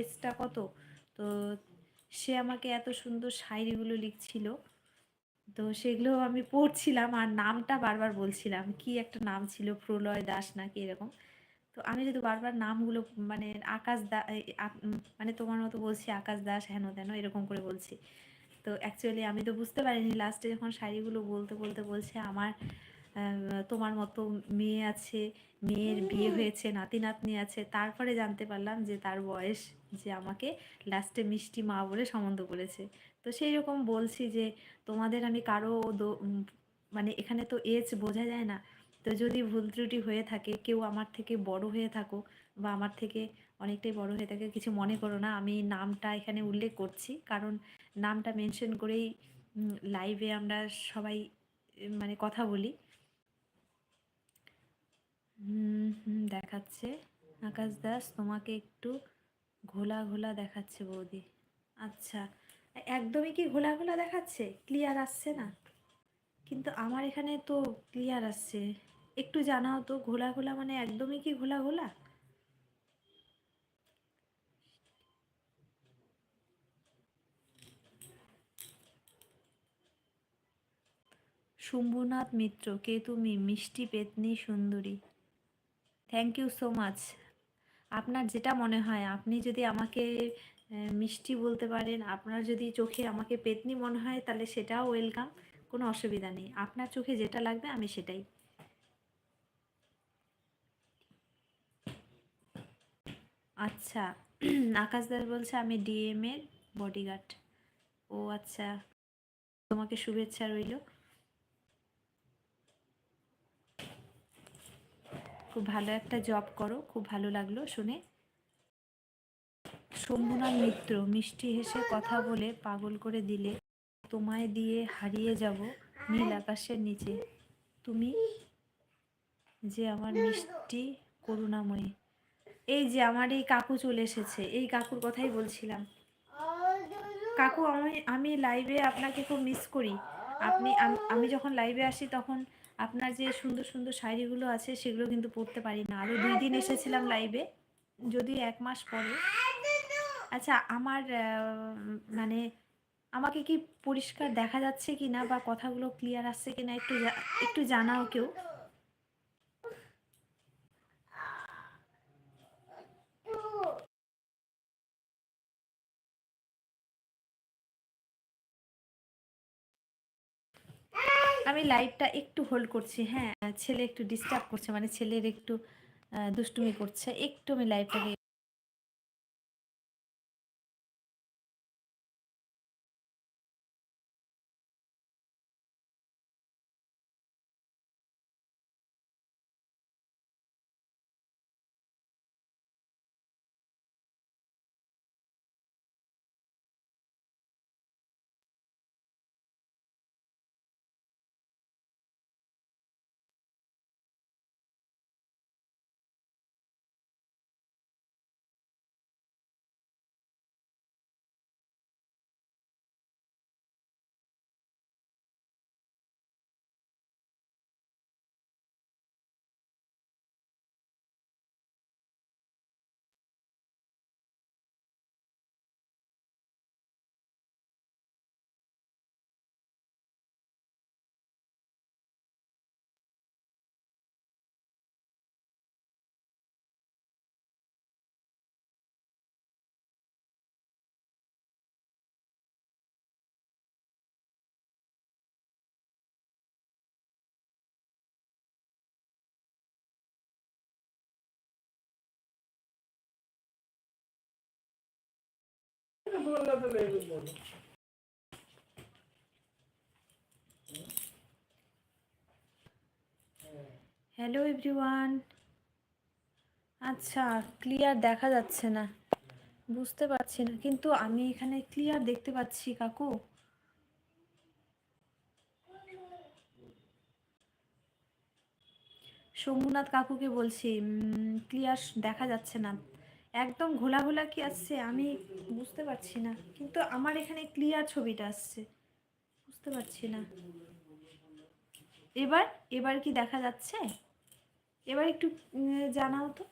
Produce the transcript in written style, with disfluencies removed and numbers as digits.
এজটা কত। তো সে আমাকে এত সুন্দর শায়রিগুলো লিখছিল, তো সেগুলো আমি পড়ছিলাম আর নামটা বারবার বলছিলাম। কি একটা নাম ছিল, প্রলয় দাস নাকি এরকম। তো আমি যদি বারবার নামগুলো মানে আকাশ দা মানে তোমার মতো বলছি আকাশ দাস হেন তেন এরকম করে বলছি। তো অ্যাকচুয়ালি আমি তো বুঝতে পারিনি, লাস্টে যখন শাড়িগুলো বলতে বলতে বলছে আমার তোমার মতো মেয়ে আছে, মেয়ের বিয়ে হয়েছে, নাতি নাতনি আছে, তারপরে জানতে পারলাম যে তার বয়স, যে আমাকে লাস্টে মিষ্টি মা বলে সম্বন্ধ করেছে। তো সেই রকম বলছি যে তোমাদের আমি কারো মানে এখানে তো এজ বোঝা যায় না। তো যদি ভুল ত্রুটি হয়ে থাকে, কেউ আমার থেকে বড় হয়ে থাকো বা আমার থেকে অনেকটাই বড় হয়ে থাকে, কিছু মনে করো না। আমি নামটা এখানে উল্লেখ করছি কারণ নামটা মেনশন করেই লাইভে আমরা সবাই মানে কথা বলি। দেখাচ্ছে আকাশ দাস, তোমাকে একটু ঘোলা ঘোলা দেখাচ্ছে বৌদি। আচ্ছা, একদমই কি ঘোলা ঘোলা দেখাচ্ছে? ক্লিয়ার আসছে না? কিন্তু আমার এখানে তো ক্লিয়ার আসছে। একটু জানাও তো, ঘোলা ঘোলা মানে একদমই কি ঘোলা ঘোলা? শম্ভুনাথ মিত্র, কে তুমি? মিষ্টি পেতনি সুন্দরী। Thank you so much. আপনার যেটা মনে হয়, আপনি যদি আমাকে মিষ্টি বলতে পারেন, আপনার যদি চোখে আমাকে পেতনি মনে হয়, তাহলে সেটাও ওয়েলকাম, কোনো অসুবিধা নেই। আপনার চোখে যেটা লাগবে আমি সেটাই। আচ্ছা, আকাশ দাস বলছে আমি ডিএম এর বডিগার্ড। ও আচ্ছা, তোমাকে শুভেচ্ছা রইল। খুব ভালো একটা জব করো, খুব ভালো লাগলো শুনে। শম্ভুনাথ মিত্র, মিষ্টি হেসে কথা বলে পাগল করে দিলে, তোমায় দিয়ে হারিয়ে যাব নীল আকাশের নিচে, তুমি যে আমার মিষ্টি করুণাময়ী। এই যে আমার এই কাকু চলে এসেছে, এই কাকুর কথাই বলছিলাম। কাকু, আমি আমি লাইভে আপনাকে খুব মিস করি। আমি যখন লাইভে আসি তখন আপনার যে সুন্দর সুন্দর শায়রিগুলো আছে সেগুলো কিন্তু পড়তে পারি না। আরও 2 দিন এসেছিলাম লাইভে, যদি 1 মাস পরে। আচ্ছা, আমার মানে আমাকে কি পরিষ্কার দেখা যাচ্ছে কি না, বা কথাগুলো ক্লিয়ার আসছে কিনা একটু একটু জানাও কেউ। আমি লাইভটা একটু হোল্ড করছি, হ্যাঁ। ছেলে একটু ডিস্টার্ব করছে, মানে ছেলের একটু দুষ্টুমি করছে, একটু আমি লাইভটাকে। Hello everyone. আচ্ছা, ক্লিয়ার দেখা যাচ্ছে না, বুঝতে পারছি না, কিন্তু আমি এখানে ক্লিয়ার দেখতে পাচ্ছি কাকু। শম্ভুনাথ কাকুকে বলছি, ক্লিয়ার দেখা যাচ্ছে না, একদম ঘোলা ঘোলা কি আসছে আমি বুঝতে পারছি না, কিন্তু আমার এখানে ক্লিয়ার ছবিটা আসছে, বুঝতে পারছি না। এবার এবার কি দেখা যাচ্ছে? এবার একটু জানাও তো।